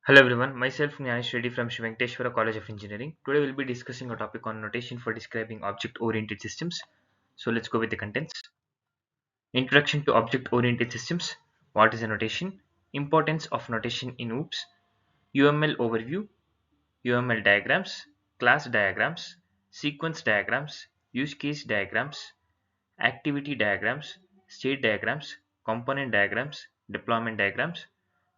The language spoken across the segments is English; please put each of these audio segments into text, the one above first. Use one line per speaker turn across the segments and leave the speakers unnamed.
Hello everyone, myself Gnanish Reddy from Shri Venkateshwara College of Engineering. Today we'll be discussing a topic on notation for describing object-oriented systems. So let's go with the contents. Introduction to object-oriented systems. What is a notation? Importance of notation in OOPS. UML overview. UML diagrams. Class diagrams. Sequence diagrams. Use case diagrams. Activity diagrams. State diagrams. Component diagrams. Deployment diagrams.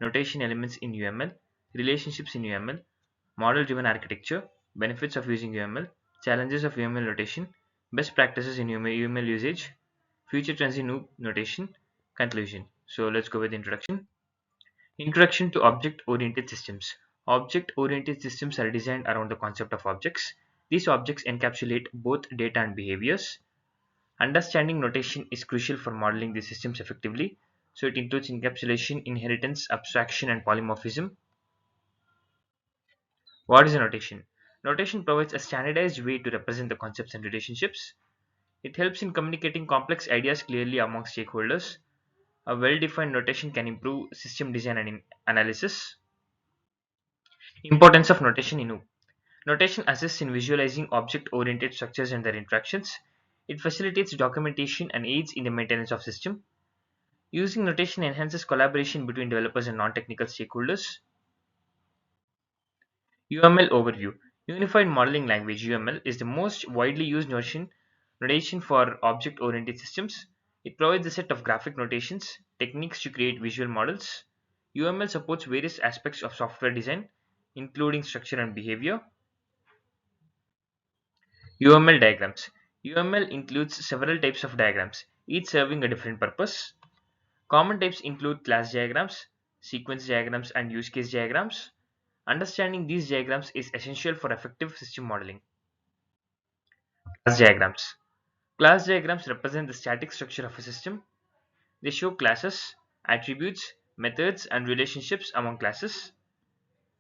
Notation elements in UML. Relationships in UML. Model-driven architecture, benefits of using UML, challenges of UML notation, best practices in UML usage, future trends in OOP notation, conclusion. So let's go with the introduction. Introduction to object-oriented systems. Object-oriented systems are designed around the concept of objects. These objects encapsulate both data and behaviors. Understanding notation is crucial for modeling these systems effectively. So it includes encapsulation, inheritance, abstraction, and polymorphism. What is a notation? Notation provides a standardized way to represent the concepts and relationships. It helps in communicating complex ideas clearly among stakeholders. A well-defined notation can improve system design and analysis. Importance of notation in OOP. Notation assists in visualizing object-oriented structures and their interactions. It facilitates documentation and aids in the maintenance of system. Using notation enhances collaboration between developers and non-technical stakeholders. UML overview. Unified Modeling Language (UML) is the most widely used notation for object-oriented systems. It provides a set of graphic notations, techniques to create visual models. UML supports various aspects of software design, including structure and behavior. UML diagrams. UML includes several types of diagrams, each serving a different purpose. Common types include class diagrams, sequence diagrams, and use case diagrams. Understanding these diagrams is essential for effective system modeling. Class diagrams. Class diagrams represent the static structure of a system. They show classes, attributes, methods, and relationships among classes.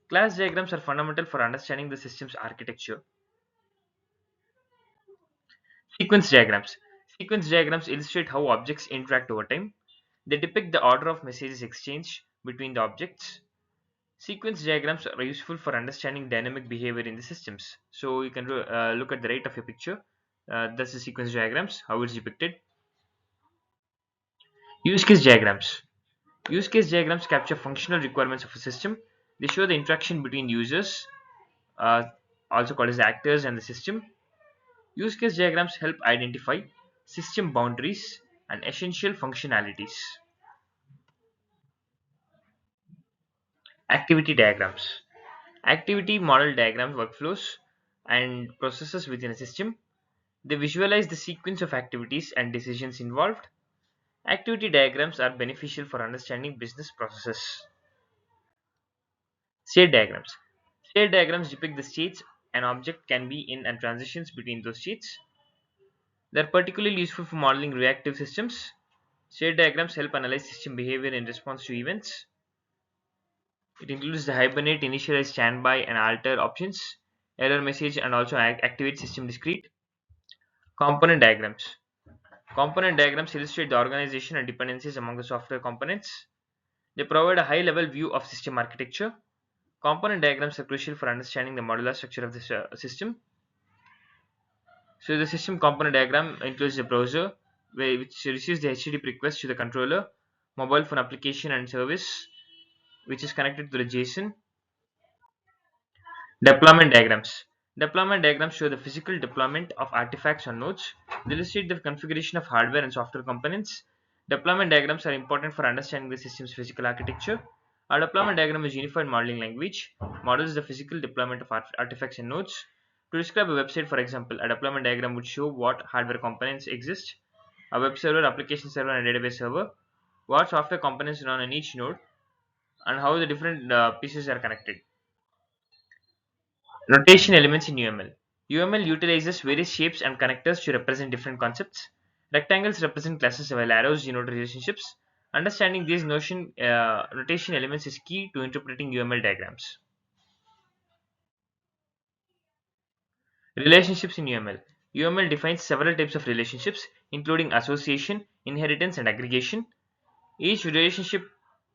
Class diagrams are fundamental for understanding the system's architecture. Sequence diagrams. Sequence diagrams illustrate how objects interact over time. They depict the order of messages exchanged between the objects. Sequence diagrams are useful for understanding dynamic behavior in the systems. So you can look at the right of your picture. That's the sequence diagrams, how it's depicted. Use case diagrams. Use case diagrams capture functional requirements of a system. They show the interaction between users, uh, also called as the actors, and the system. Use case diagrams help identify system boundaries and essential functionalities. Activity diagrams. Activity model diagrams workflows and processes within a system. They visualize the sequence of activities and decisions involved. Activity diagrams are beneficial for understanding business processes. State diagrams. State diagrams depict the states an object can be in and transitions between those states. They are particularly useful for modeling reactive systems. State diagrams help analyze system behavior in response to events. It includes the hibernate, initialize, standby, and alter options, error message, and also activate system discrete. Component diagrams. Component diagrams illustrate the organization and dependencies among the software components. They provide a high level view of system architecture. Component diagrams are crucial for understanding the modular structure of the system. So the system component diagram includes the browser, which receives the HTTP request to the controller, mobile phone application and service, which is connected to the JSON. Deployment diagrams. Deployment diagrams show the physical deployment of artifacts on nodes. They illustrate the configuration of hardware and software components. Deployment diagrams are important for understanding the system's physical architecture. A deployment diagram is unified modeling language, models the physical deployment of artifacts and nodes. To describe a website, for example, a deployment diagram would show what hardware components exist, a web server, application server, and a database server, what software components run on each node, and how the different pieces are connected. Notation elements in UML. UML utilizes various shapes and connectors to represent different concepts. Rectangles represent classes while arrows denote relationships. Understanding these notation elements is key to interpreting UML diagrams. Relationships in UML. UML defines several types of relationships, including association, inheritance, and aggregation. Each relationship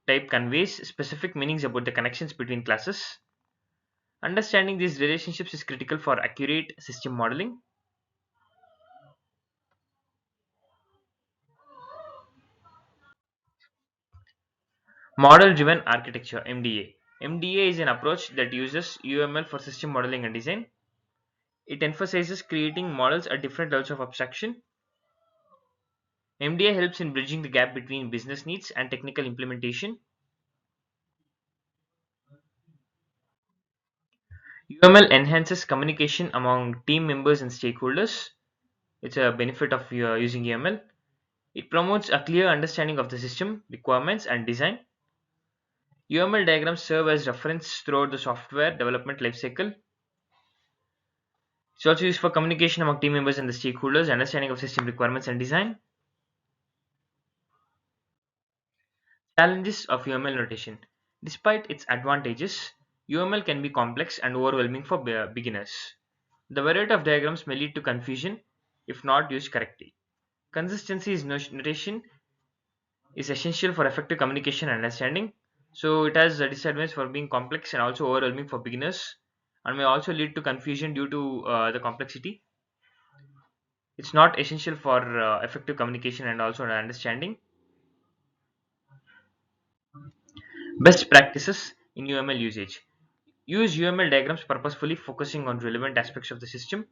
type conveys specific meanings about the connections between classes. Understanding these relationships is critical for accurate system modeling. Model driven architecture MDA. MDA is an approach that uses UML for system modeling and design. It emphasizes creating models at different levels of abstraction. MDA helps in bridging the gap between business needs and technical implementation. UML enhances communication among team members and stakeholders. It's a benefit of using UML. It promotes a clear understanding of the system, requirements, and design. UML diagrams serve as reference throughout the software development lifecycle. It's also used for communication among team members and the stakeholders, understanding of system requirements and design. Challenges of UML notation. Despite its advantages, UML can be complex and overwhelming for beginners. The variety of diagrams may lead to confusion if not used correctly. Consistency in notation is essential for effective communication and understanding. So it has a disadvantage for being complex and also overwhelming for beginners, and may also lead to confusion due to the complexity. It's not essential for effective communication and also understanding. Best practices in UML usage. Use UML diagrams purposefully, focusing on relevant aspects of the system.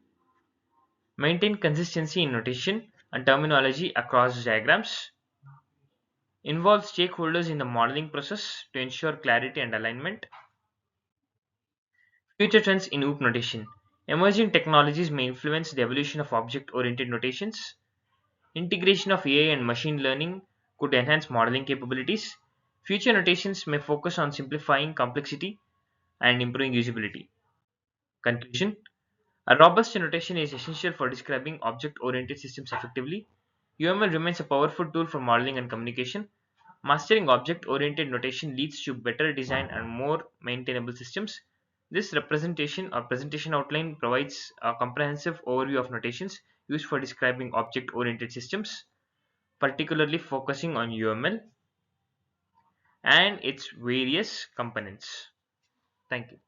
Maintain consistency in notation and terminology across diagrams. Involve stakeholders in the modeling process to ensure clarity and alignment. Future trends in OOP notation. Emerging technologies may influence the evolution of object-oriented notations. Integration of AI and machine learning could enhance modeling capabilities. Future notations may focus on simplifying complexity and improving usability. Conclusion. A robust notation is essential for describing object-oriented systems effectively. UML remains a powerful tool for modeling and communication. Mastering object-oriented notation leads to better design and more maintainable systems. This representation or presentation outline provides a comprehensive overview of notations used for describing object-oriented systems, particularly focusing on UML and its various components. Thank you.